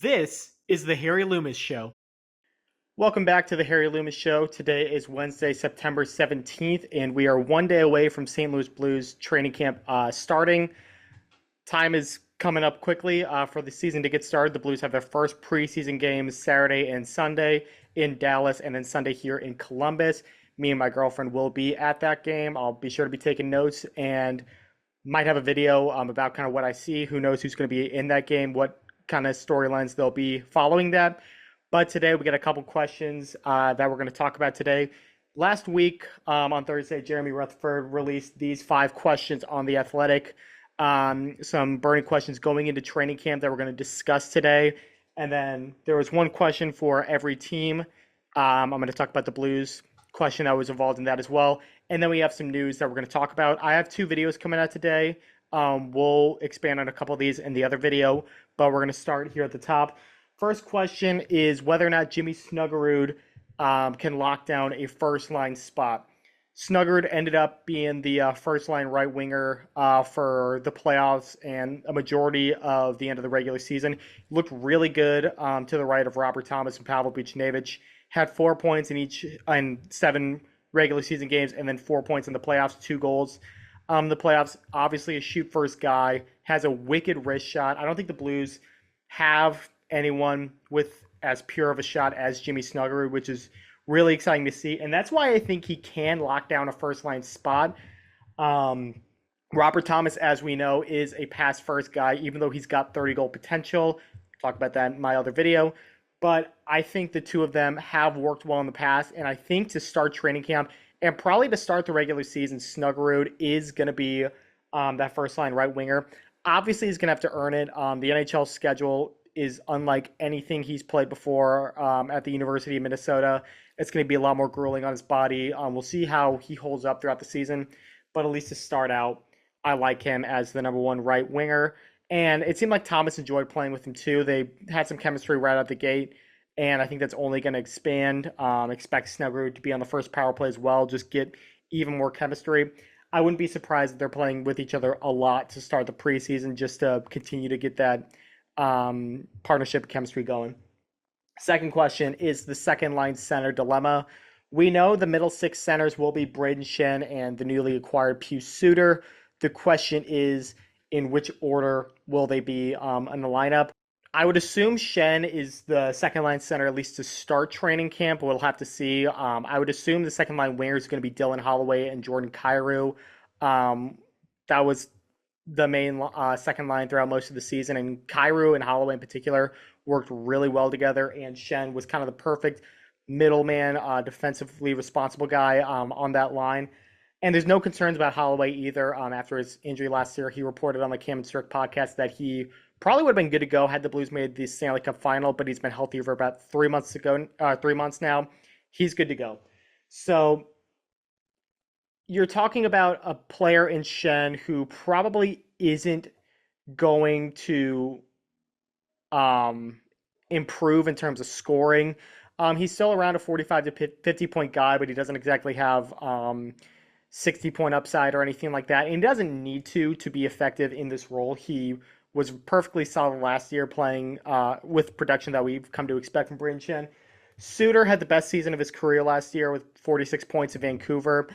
This is the Harry Loomis Show. Welcome back to the Harry Loomis Show. Today is Wednesday, September 17th, and we are one day away from St. Louis Blues training camp starting. Time is coming up quickly for the season to get started. The Blues have their first preseason games Saturday and Sunday in Dallas, and then Sunday here in Columbus. Me and my girlfriend will be at that game. I'll be sure to be taking notes and might have a video about kind of what I see. Who knows who's going to be in that game, what kind of storylines they'll be following that. But today we got a couple questions that we're going to talk about today. Last week on Thursday, Jeremy Rutherford released these 5 questions on The Athletic. Some burning questions going into training camp that we're going to discuss today. And then there was one question for every team. I'm going to talk about the Blues question that was involved in that as well. And then we have some news that we're going to talk about. I have 2 videos coming out today. We'll expand on a couple of these in the other video, but we're going to start here at the top. First question is whether or not Jimmy Snuggerud can lock down a first-line spot. Snuggerud ended up being the first-line right winger for the playoffs and a majority of the end of the regular season. Looked really good to the right of Robert Thomas and Pavel Buchnevich. Had 4 points in 7 regular season games, and then 4 points in the playoffs, 2 goals. The playoffs, obviously a shoot-first guy, has a wicked wrist shot. I don't think the Blues have anyone with as pure of a shot as Jimmy Snuggerud, which is really exciting to see. And that's why I think he can lock down a first-line spot. Robert Thomas, as we know, is a pass-first guy, even though he's got 30-goal potential. Talk about that in my other video. But I think the two of them have worked well in the past, and I think to start training camp and probably to start the regular season, Snuggerud is going to be that first-line right winger. Obviously, he's going to have to earn it. The NHL schedule is unlike anything he's played before at the University of Minnesota. It's going to be a lot more grueling on his body. We'll see how he holds up throughout the season, but at least to start out, I like him as the number 1 right winger. And it seemed like Thomas enjoyed playing with him too. They had some chemistry right out the gate, and I think that's only going to expand. Expect Snuggerud to be on the first power play as well, just get even more chemistry. I wouldn't be surprised if they're playing with each other a lot to start the preseason, just to continue to get that partnership chemistry going. Second question is the second line center dilemma. We know the middle 6 centers will be Brayden Schenn and the newly acquired Pius Suter. The question is, in which order will they be in the lineup? I would assume Schenn is the second line center, at least to start training camp. We'll have to see. I would assume the second line winger is going to be Dylan Holloway and Jordan Kyrou. That was the main second line throughout most of the season, and Kyrou and Holloway in particular worked really well together, and Schenn was kind of the perfect middleman, defensively responsible guy on that line. And there's no concerns about Holloway either. After his injury last year, he reported on the Cam and Strick podcast that he probably would have been good to go had the Blues made the Stanley Cup final, but he's been healthy for about 3 months now. He's good to go. So you're talking about a player in Schenn who probably isn't going to improve in terms of scoring. He's still around a 45 to 50 point guy, but he doesn't exactly have 60-point upside or anything like that. And he doesn't need to be effective in this role. He was perfectly solid last year playing with production that we've come to expect from Brayden Schenn. Suter had the best season of his career last year with 46 points in Vancouver.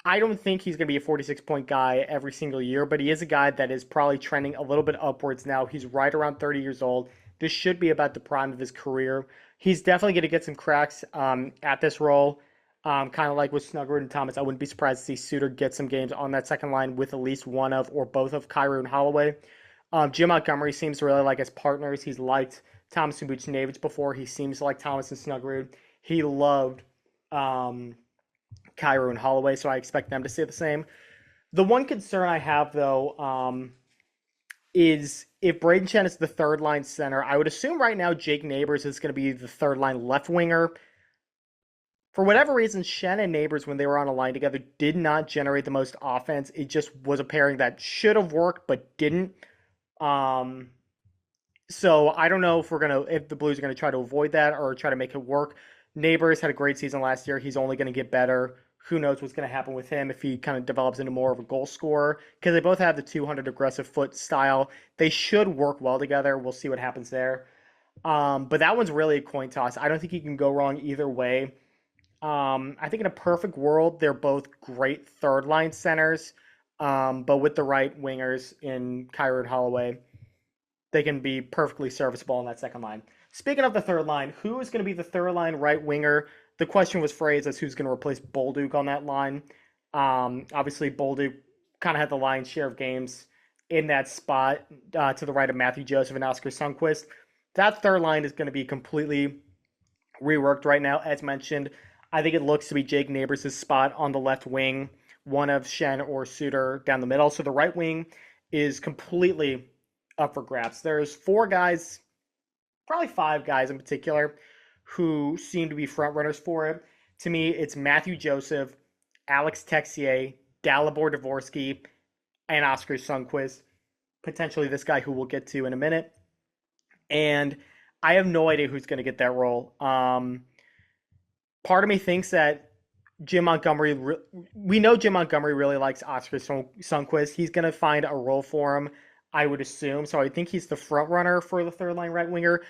I don't think he's going to be a 46-point guy every single year, but he is a guy that is probably trending a little bit upwards now. He's right around 30 years old. This should be about the prime of his career. He's definitely going to get some cracks at this role, kind of like with Snuggerud and Thomas. I wouldn't be surprised to see Suter get some games on that second line with at least one of or both of Kyrou and Holloway. Jim Montgomery seems to really like his partners. He's liked Thomas and Buchnevich before. He seems to like Thomas and Snuggerud. He loved Kyrou and Holloway, so I expect them to stay the same. The one concern I have, though, is if Brayden Schenn is the third line center, I would assume right now Jake Neighbors is going to be the third line left winger. For whatever reason, Schenn and Neighbors, when they were on a line together, did not generate the most offense. It just was a pairing that should have worked but didn't. So I don't know if the Blues are gonna try to avoid that or try to make it work. Neighbors had a great season last year. He's only going to get better. Who knows what's going to happen with him if he kind of develops into more of a goal scorer, because they both have the 200 aggressive foot style. They should work well together. We'll see what happens there. But that one's really a coin toss. I don't think you can go wrong either way. I think in a perfect world, they're both great third line centers, but with the right wingers in Kyrou and Holloway, they can be perfectly serviceable in that second line. Speaking of the third line, who is going to be the third line right winger? The question was phrased as who's going to replace Bolduc on that line. Obviously, Bolduc kind of had the lion's share of games in that spot to the right of Matthew Joseph and Oscar Sundqvist. That third line is going to be completely reworked right now. As mentioned, I think it looks to be Jake Neighbors' spot on the left wing, one of Schenn or Suter down the middle. So the right wing is completely up for grabs. There's four guys, probably five guys in particular, who seem to be front runners for it. To me, it's Matthew Joseph, Alex Texier, Dalibor Dvorsky, and Oscar Sundqvist. Potentially this guy who we'll get to in a minute. And I have no idea who's going to get that role. Part of me thinks that Jim Montgomery, we know Jim Montgomery really likes Oscar Sundqvist. He's going to find a role for him, I would assume. So I think he's the front runner for the third line right winger.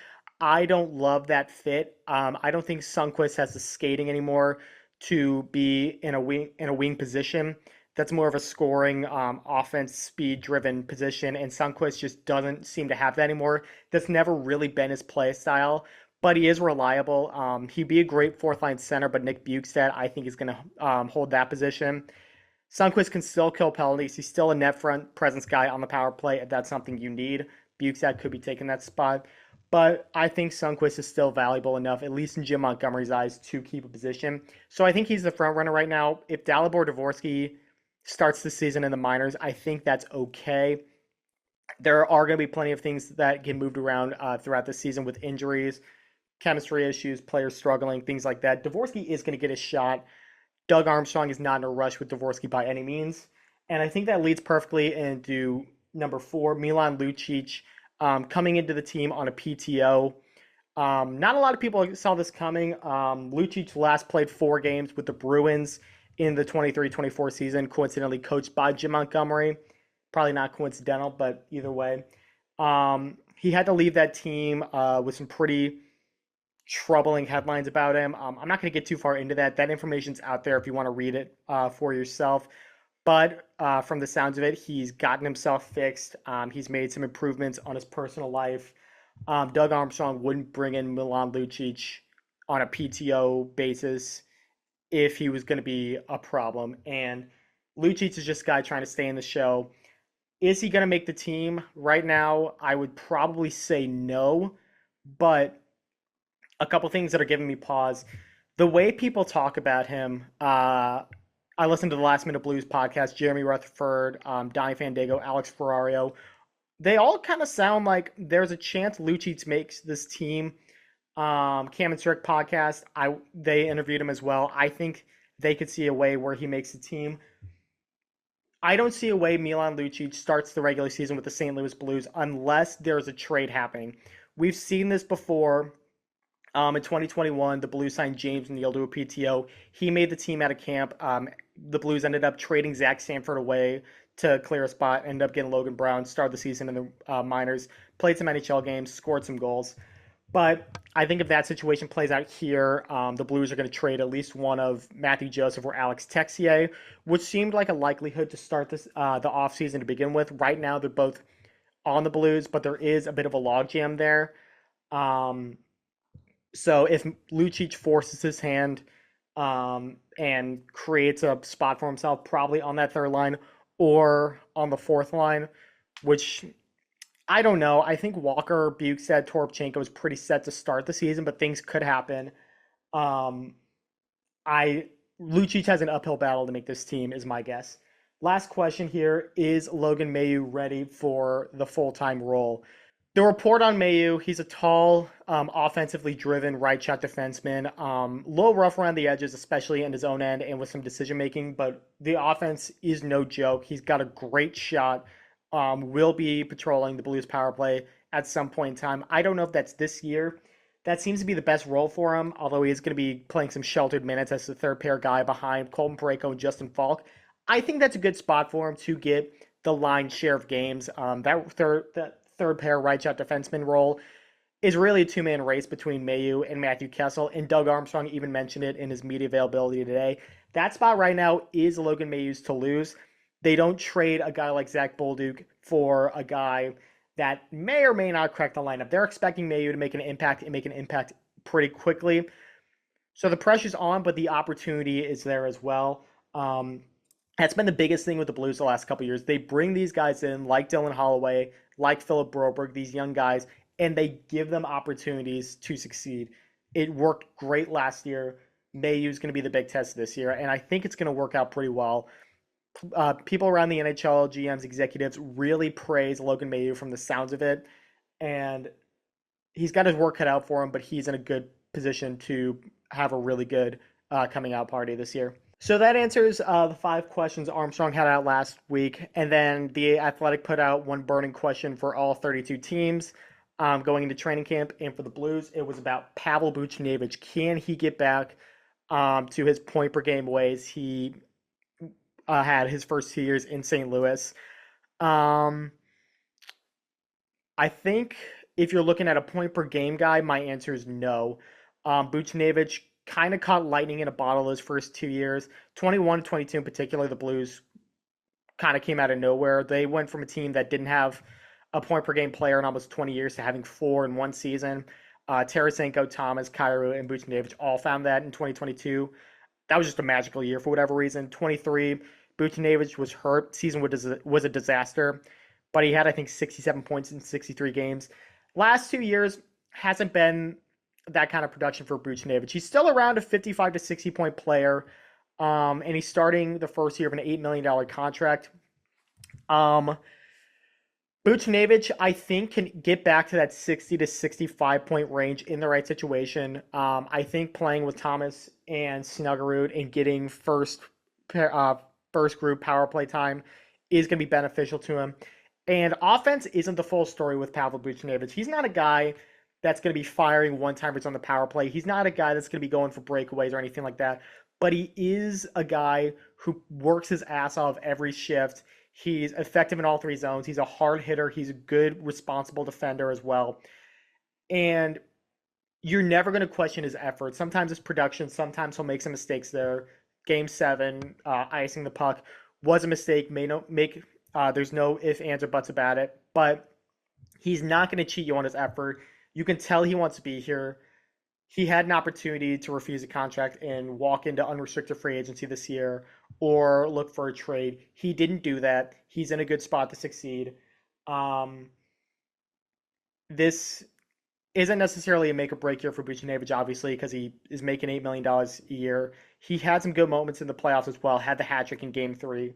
I don't love that fit. I don't think Sundqvist has the skating anymore to be in a wing position. That's more of a scoring, offense, speed-driven position, and Sundqvist just doesn't seem to have that anymore. That's never really been his play style, but he is reliable. He'd be a great fourth-line center, but Nick Bjugstad, I think, is going to hold that position. Sundqvist can still kill penalties. He's still a net front presence guy on the power play if that's something you need. Bjugstad could be taking that spot. But I think Sundqvist is still valuable enough, at least in Jim Montgomery's eyes, to keep a position. So I think he's the front runner right now. If Dalibor Dvorsky starts the season in the minors, I think that's okay. There are going to be plenty of things that get moved around throughout the season with injuries, chemistry issues, players struggling, things like that. Dvorsky is going to get a shot. Doug Armstrong is not in a rush with Dvorsky by any means. And I think that leads perfectly into number 4, Milan Lucic, coming into the team on a PTO. Not a lot of people saw this coming. Lucic last played 4 games with the Bruins in the 23-24 season, coincidentally coached by Jim Montgomery. Probably not coincidental, but either way. He had to leave that team with some pretty troubling headlines about him. I'm not going to get too far into that. That information's out there if you want to read it for yourself. But from the sounds of it, he's gotten himself fixed. He's made some improvements on his personal life. Doug Armstrong wouldn't bring in Milan Lucic on a PTO basis if he was going to be a problem. And Lucic is just a guy trying to stay in the show. Is he going to make the team? Right now, I would probably say no. But a couple things that are giving me pause. The way people talk about him, I listened to the Last Minute Blues podcast, Jeremy Rutherford, Donnie Fandago, Alex Ferrario. They all kind of sound like there's a chance Lucic makes this team. Cam and Strick podcast, they interviewed him as well. I think they could see a way where he makes the team. I don't see a way Milan Lucic starts the regular season with the St. Louis Blues unless there's a trade happening. We've seen this before. In 2021, the Blues signed James Neal to a PTO. He made the team out of camp. The Blues ended up trading Zach Sanford away to clear a spot, ended up getting Logan Brown, started the season in the minors, played some NHL games, scored some goals. But I think if that situation plays out here, the Blues are going to trade at least one of Matthew Joseph or Alex Texier, which seemed like a likelihood to start this the offseason to begin with. Right now, they're both on the Blues, but there is a bit of a logjam there. So if Lucic forces his hand and creates a spot for himself, probably on that third line or on the fourth line, which I don't know. I think Walker, Bjugstad, Toropchenko is pretty set to start the season, but things could happen. Lucic has an uphill battle to make this team, is my guess. Last question here: is Logan Mailloux ready for the full-time role? The report on Mailloux, he's a tall, offensively driven right shot defenseman. A little rough around the edges, especially in his own end and with some decision making, but the offense is no joke. He's got a great shot. Will be patrolling the Blues power play at some point in time. I don't know if that's this year. That seems to be the best role for him, although he is going to be playing some sheltered minutes as the third pair guy behind Colton Parayko and Justin Falk. I think that's a good spot for him to get the line share of games. That third pair right shot defenseman role is really a two-man race between Mayu and Matthew Kessel, and Doug Armstrong even mentioned it in his media availability today. That spot right now is Logan Mayu's to lose. They don't trade a guy like Zach Bolduc for a guy that may or may not crack the lineup. They're expecting Mayu to make an impact and make an impact pretty quickly. So the pressure's on, but the opportunity is there as well. That's been the biggest thing with the Blues the last couple of years. They bring these guys in, like Dylan Holloway, like Philip Broberg, these young guys, and they give them opportunities to succeed. It worked great last year. Mayu's going to be the big test this year, and I think it's going to work out pretty well. People around the NHL, GMs, executives really praise Logan Mayu from the sounds of it, and he's got his work cut out for him, but he's in a good position to have a really good coming out party this year. So that answers the 5 questions Armstrong had out last week. And then the Athletic put out one burning question for all 32 teams going into training camp. And for the Blues, it was about Pavel Buchnevich. Can he get back to his point per game ways he had his first 2 years in St. Louis? I think if you're looking at a point per game guy, my answer is no. Buchnevich kind of caught lightning in a bottle those first 2 years. 21 22 in particular, the Blues kind of came out of nowhere. They went from a team that didn't have a point per game player in almost 20 years to having 4 in one season. Tarasenko, Thomas, Kyrou, and Buchnevich all found that in 2022. That was just a magical year for whatever reason. 23, Buchnevich was hurt. Season was a disaster, but he had, I think, 67 points in 63 games. Last 2 years hasn't been that kind of production for Buchnevich. He's still around a 55 to 60 point player, and he's starting the first year of an $8 million contract. Buchnevich, I think, can get back to that 60 to 65 point range in the right situation. I think playing with Thomas and Snuggerud and getting first group power play time is going to be beneficial to him. And offense isn't the full story with Pavel Buchnevich. He's not a guy that's going to be firing one-timers on the power play. He's not a guy that's going to be going for breakaways or anything like that. But he is a guy who works his ass off every shift. He's effective in all 3 zones. He's a hard hitter. He's a good, responsible defender as well. And you're never going to question his effort. Sometimes it's production. Sometimes he'll make some mistakes there. Game 7, icing the puck was a mistake. There's no ifs, ands, or buts about it. But he's not going to cheat you on his effort. You can tell he wants to be here. He had an opportunity to refuse a contract and walk into unrestricted free agency this year or look for a trade. He didn't do that. He's in a good spot to succeed. This isn't necessarily a make or break year for Buchnevich, obviously, because he is making $8 million a year. He had some good moments in the playoffs as well, had the hat trick in game 3.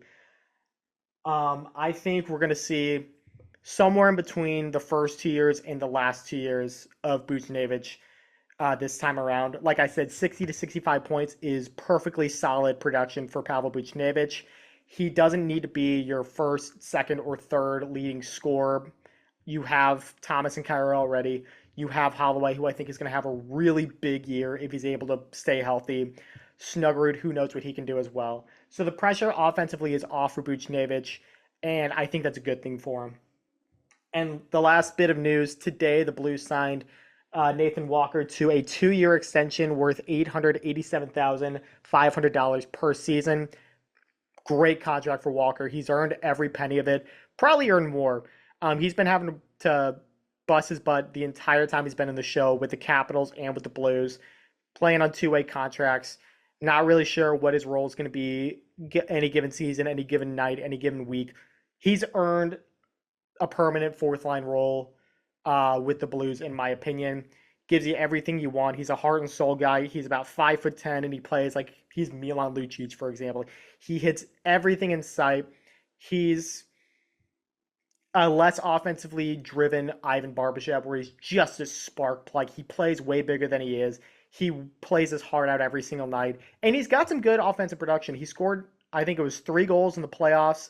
I think we're going to see somewhere in between the first 2 years and the last 2 years of Buchnevich this time around. Like I said, 60 to 65 points is perfectly solid production for Pavel Buchnevich. He doesn't need to be your first, second, or third leading scorer. You have Thomas and Kyrou already. You have Holloway, who I think is going to have a really big year if he's able to stay healthy. Snuggerud, who knows what he can do as well. So the pressure offensively is off for Buchnevich, and I think that's a good thing for him. And the last bit of news, today the Blues signed Nathan Walker to a 2-year extension worth $887,500 per season. Great contract for Walker. He's earned every penny of it, probably earned more. He's been having to bust his butt the entire time he's been in the show with the Capitals and with the Blues, playing on 2-way contracts. Not really sure what his role is going to be any given season, any given night, any given week. He's earned a permanent 4th-line role with the Blues, in my opinion. Gives you everything you want. He's a heart and soul guy. He's about 5'10", and he plays like he's Milan Lucic, for example. He hits everything in sight. He's a less offensively driven Ivan Barbashev, where he's just a spark plug. He plays way bigger than he is. He plays his heart out every single night. And he's got some good offensive production. He scored, I think it was 3 goals in the playoffs.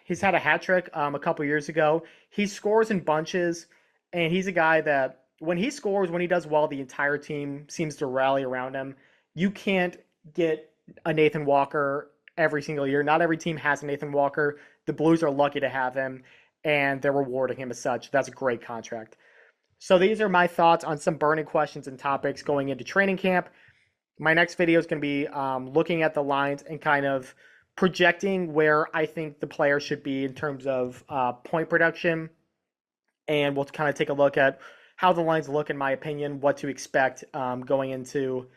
He's had a hat trick a couple years ago. He scores in bunches, and he's a guy that when he scores, when he does well, the entire team seems to rally around him. You can't get a Nathan Walker every single year. Not every team has a Nathan Walker. The Blues are lucky to have him, and they're rewarding him as such. That's a great contract. So these are my thoughts on some burning questions and topics going into training camp. My next video is going to be looking at the lines and kind of projecting where I think the player should be in terms of point production. And we'll kind of take a look at how the lines look, in my opinion, what to expect going into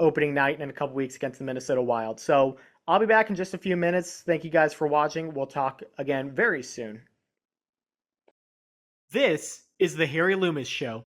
opening night in a couple weeks against the Minnesota Wild. So I'll be back in just a few minutes. Thank you guys for watching. We'll talk again very soon. This is the Harry Loomis Show.